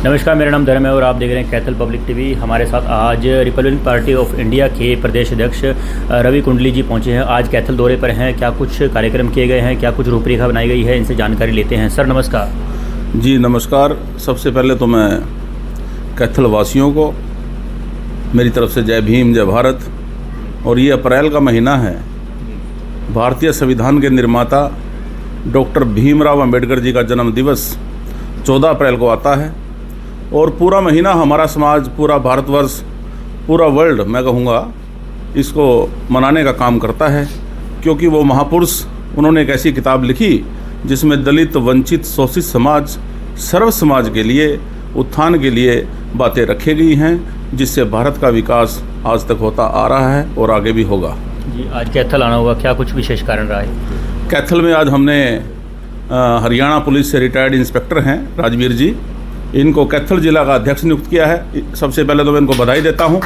नमस्कार, मेरा नाम धर्म है और आप देख रहे हैं कैथल पब्लिक टीवी। हमारे साथ आज रिपब्लिकन पार्टी ऑफ इंडिया के प्रदेश अध्यक्ष रवि कुंडली जी पहुंचे हैं। आज कैथल दौरे पर हैं। क्या कुछ कार्यक्रम किए गए हैं, क्या कुछ रूपरेखा बनाई गई है, इनसे जानकारी लेते हैं। सर नमस्कार। जी नमस्कार। सबसे पहले तो मैं कैथल वासियों को मेरी तरफ से जय भीम जय भारत। और ये अप्रैल का महीना है, भारतीय संविधान के निर्माता डॉक्टर भीमराव अंबेडकर जी का जन्म दिवस 14 अप्रैल को आता है। और पूरा महीना हमारा समाज, पूरा भारतवर्ष, पूरा वर्ल्ड मैं कहूँगा इसको मनाने का काम करता है, क्योंकि वो महापुरुष उन्होंने एक ऐसी किताब लिखी जिसमें दलित, वंचित, शोषित समाज, सर्व समाज के लिए उत्थान के लिए बातें रखी गई हैं, जिससे भारत का विकास आज तक होता आ रहा है और आगे भी होगा। जी, आज कैथल आना होगा, क्या कुछ विशेष कारण रहा है? कैथल में आज हमने हरियाणा पुलिस से रिटायर्ड इंस्पेक्टर हैं राजवीर जी, इनको कैथल जिला का अध्यक्ष नियुक्त किया है। सबसे पहले तो मैं इनको बधाई देता हूं।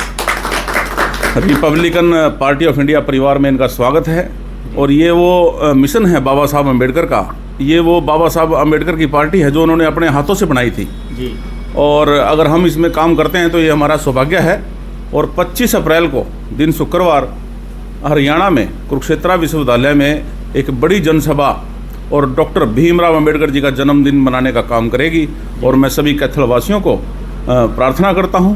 रिपब्लिकन पार्टी ऑफ इंडिया परिवार में इनका स्वागत है। और ये वो मिशन है बाबा साहब अम्बेडकर का। ये वो बाबा साहब अम्बेडकर की पार्टी है जो उन्होंने अपने हाथों से बनाई थी जी। और अगर हम इसमें काम करते हैं तो ये हमारा सौभाग्य है। और 25 अप्रैल को दिन शुक्रवार हरियाणा में कुरुक्षेत्र विश्वविद्यालय में एक बड़ी जनसभा और डॉक्टर भीमराव अंबेडकर जी का जन्मदिन मनाने का काम करेगी। और मैं सभी कैथल वासियों को प्रार्थना करता हूं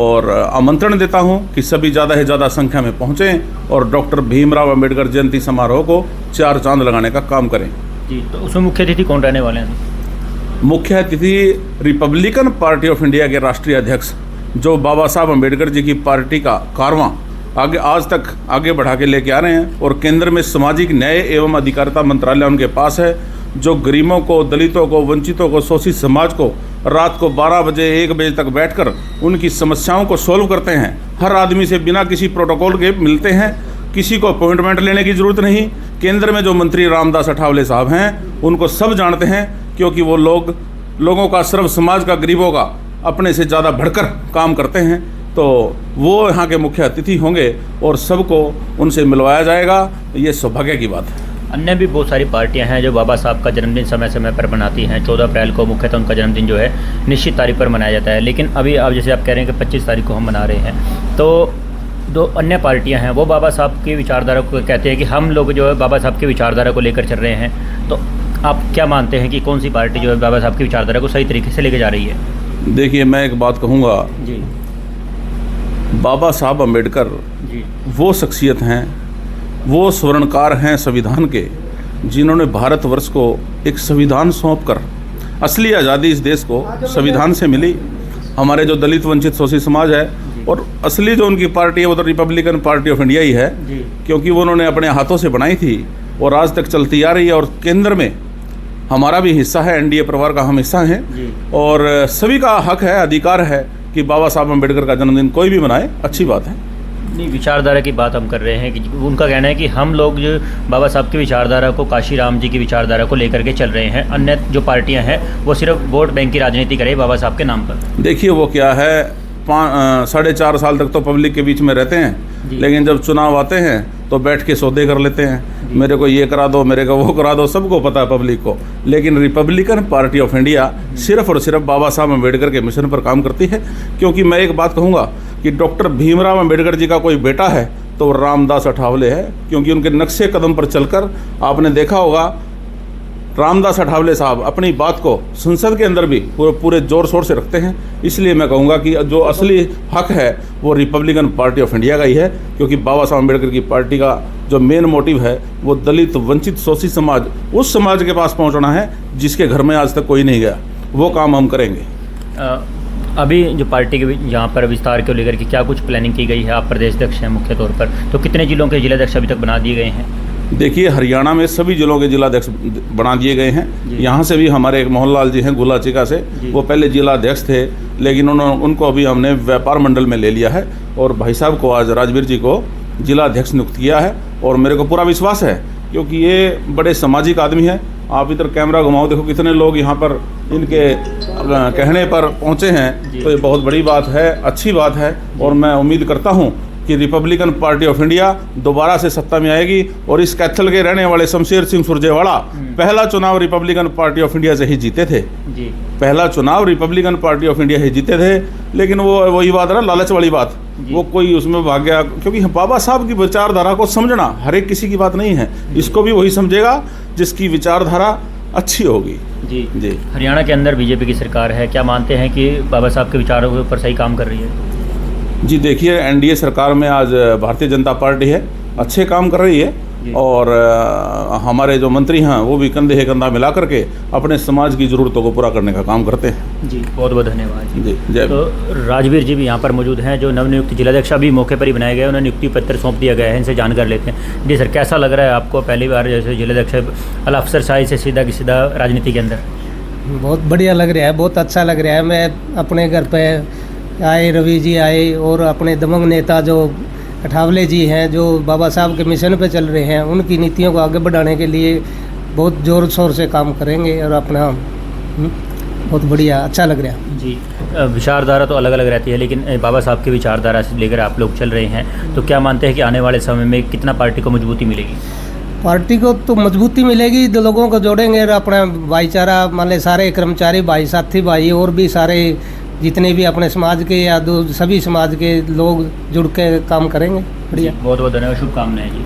और आमंत्रण देता हूं कि सभी ज़्यादा से ज़्यादा संख्या में पहुंचें और डॉक्टर भीमराव अंबेडकर जयंती समारोह को 4 चांद लगाने का काम करें। जी, तो उसमें मुख्य अतिथि कौन रहने वाले हैं? मुख्य अतिथि रिपब्लिकन पार्टी ऑफ इंडिया के राष्ट्रीय अध्यक्ष, जो बाबा साहब अम्बेडकर जी की पार्टी का कारवां आज तक आगे बढ़ा के लेके आ रहे हैं। और केंद्र में सामाजिक न्याय एवं अधिकारिता मंत्रालय उनके पास है, जो गरीबों को, दलितों को, वंचितों को, शोषित समाज को रात को 12 बजे 1 बजे तक बैठकर उनकी समस्याओं को सॉल्व करते हैं। हर आदमी से बिना किसी प्रोटोकॉल के मिलते हैं, किसी को अपॉइंटमेंट लेने की ज़रूरत नहीं। केंद्र में जो मंत्री रामदास अठावले साहब हैं उनको सब जानते हैं, क्योंकि वो लोगों का, सर्व समाज का, गरीबों का अपने से ज़्यादा बढ़कर काम करते हैं। तो वो यहाँ के मुख्य अतिथि होंगे और सबको उनसे मिलवाया जाएगा। ये सौभाग्य की बात है। अन्य भी बहुत सारी पार्टियां हैं जो बाबा साहब का जन्मदिन समय समय पर मनाती हैं। 14 अप्रैल को मुख्यतः उनका जन्मदिन जो है निश्चित तारीख पर मनाया जाता है। लेकिन अभी आप जैसे आप कह रहे हैं कि 25 तारीख को हम मना रहे हैं, तो दो अन्य पार्टियां हैं वो बाबा साहब की विचारधारा को कहते हैं कि हम लोग जो है बाबा साहब की विचारधारा को लेकर चल रहे हैं। तो आप क्या मानते हैं कि कौन सी पार्टी जो है बाबा साहब की विचारधारा को सही तरीके से लेके जा रही है? देखिए, मैं एक बात कहूँगा जी। बाबा साहब अम्बेडकर जी। वो शख्सियत हैं, वो स्वर्णकार हैं संविधान के, जिन्होंने भारतवर्ष को एक संविधान सौंपकर असली आज़ादी इस देश को संविधान से मिली। हमारे जो दलित, वंचित, शोषित समाज है, और असली जो उनकी पार्टी है वो तो रिपब्लिकन पार्टी ऑफ इंडिया ही है, क्योंकि वो उन्होंने अपने हाथों से बनाई थी और आज तक चलती आ रही है। और केंद्र में हमारा भी हिस्सा है, एनडीए परिवार का हम हिस्सा हैं। और सभी का हक है, अधिकार है कि बाबा साहब अम्बेडकर का जन्मदिन कोई भी मनाए, अच्छी बात है। नहीं, विचारधारा की बात हम कर रहे हैं कि उनका कहना है कि हम लोग जो बाबा साहब की विचारधारा को, काशीराम जी की विचारधारा को लेकर के चल रहे हैं। अन्य जो पार्टियां हैं वो सिर्फ वोट बैंक की राजनीति करे बाबा साहब के नाम पर। देखिए, वो क्या है, 4.5 साल तक तो पब्लिक के बीच में रहते हैं, लेकिन जब चुनाव आते हैं तो बैठ के सौदे कर लेते हैं। मेरे को ये करा दो, मेरे को वो करा दो, सबको पता है पब्लिक को। लेकिन रिपब्लिकन पार्टी ऑफ इंडिया सिर्फ और सिर्फ बाबा साहब अम्बेडकर के मिशन पर काम करती है। क्योंकि मैं एक बात कहूँगा कि डॉक्टर भीमराव अम्बेडकर जी का कोई बेटा है तो रामदास अठावले है, क्योंकि उनके नक्शे कदम पर चलकर आपने देखा होगा रामदास अठावले साहब अपनी बात को संसद के अंदर भी पूरे जोर शोर से रखते हैं। इसलिए मैं कहूँगा कि जो असली हक है वो रिपब्लिकन पार्टी ऑफ इंडिया का ही है, क्योंकि बाबा साहब अम्बेडकर की पार्टी का जो मेन मोटिव है वो दलित, वंचित, शोषित समाज, उस समाज के पास पहुँचना है जिसके घर में आज तक कोई नहीं गया। वो काम हम करेंगे। अभी जो पार्टी के यहाँ पर विस्तार को लेकर के क्या कुछ प्लानिंग की गई है? आप प्रदेश अध्यक्ष हैं मुख्य तौर पर, तो कितने जिलों के जिलाध्यक्ष अभी तक बना दिए गए हैं? देखिए, हरियाणा में सभी जिलों के जिलाध्यक्ष बना दिए गए हैं। यहाँ से भी हमारे एक मोहनलाल जी हैं गुलाचिका से, वो पहले जिलाध्यक्ष थे, लेकिन उनको अभी हमने व्यापार मंडल में ले लिया है। और भाई साहब को आज राजवीर जी को जिलाध्यक्ष नियुक्त किया है। और मेरे को पूरा विश्वास है, क्योंकि ये बड़े सामाजिक आदमी हैं। आप इधर कैमरा घुमाओ, देखो कितने लोग यहाँ पर इनके कहने पर पहुँचे हैं, तो ये बहुत बड़ी बात है, अच्छी बात है। और मैं उम्मीद करता हूँ कि रिपब्लिकन पार्टी ऑफ इंडिया दोबारा से सत्ता में आएगी और इस कैथल के रहने वाले शमशेर सिंह सुरजेवाला पहला चुनाव रिपब्लिकन पार्टी ऑफ इंडिया से ही जीते थे जी। पहला चुनाव रिपब्लिकन पार्टी ऑफ इंडिया ही जीते थे। लेकिन वो वही बात है ना, लालच वाली बात, वो कोई उसमें भाग गया, क्योंकि बाबा साहब की विचारधारा को समझना हर एक किसी की बात नहीं है। इसको भी वही समझेगा जिसकी विचारधारा अच्छी होगी। जी जी। हरियाणा के अंदर बीजेपी की सरकार है, क्या मानते हैं कि बाबा साहब के विचारों के ऊपर सही काम कर रही है? जी देखिए, एनडीए सरकार में आज भारतीय जनता पार्टी है, अच्छे काम कर रही है और हमारे जो मंत्री हैं वो भी कंधे से कंधा मिला करके अपने समाज की ज़रूरतों को पूरा करने का काम करते हैं। जी बहुत बहुत धन्यवाद जी। जय। तो राजवीर जी भी यहाँ पर मौजूद हैं, जो नवनियुक्त जिलाध्यक्ष अभी मौके पर ही बनाए गए, उन्हें नियुक्ति पत्र सौंप दिया गया है। इनसे जान कर लेते हैं। जी सर, कैसा लग रहा है आपको पहली बार जैसे जिलाध्यक्ष अफसरशाही से सीधा की सीधा राजनीति के अंदर? बहुत बढ़िया लग रहा है, बहुत अच्छा लग रहा है। मैं अपने घर पे आए, रवि जी आए और अपने दबंग नेता जो अठावले जी हैं, जो बाबा साहब के मिशन पे चल रहे हैं, उनकी नीतियों को आगे बढ़ाने के लिए बहुत ज़ोर शोर से काम करेंगे और अपना बहुत बढ़िया अच्छा लग रहा है। जी, विचारधारा तो अलग अलग रहती है, लेकिन बाबा साहब की विचारधारा से लेकर आप लोग चल रहे हैं, तो क्या मानते हैं कि आने वाले समय में कितना पार्टी को मजबूती मिलेगी? पार्टी को तो मजबूती मिलेगी, जो लोगों को जोड़ेंगे और अपना भाईचारा, मान ले सारे कर्मचारी भाई, साथी भाई और भी सारे जितने भी अपने समाज के या सभी समाज के लोग जुड़ के काम करेंगे। बढ़िया, बहुत बहुत धन्यवाद, शुभकामनाएं जी।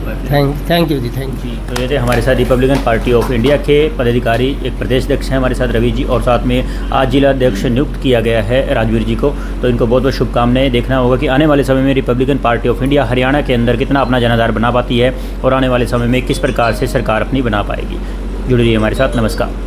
थैंक यू जी, थैंक यू। जी, तो ये थे हमारे साथ रिपब्लिकन पार्टी ऑफ इंडिया के पदाधिकारी, एक प्रदेश अध्यक्ष हैं हमारे साथ रवि जी, और साथ में आज जिला अध्यक्ष नियुक्त किया गया है राजवीर जी को। तो इनको बहुत बहुत शुभकामनाएं। देखना होगा कि आने वाले समय में Republican party of India Haryana के अंदर कितना अपना जनाधार बना पाती है और आने वाले समय में किस प्रकार से सरकार अपनी बना पाएगी। जुड़े रहिए हमारे साथ। नमस्कार।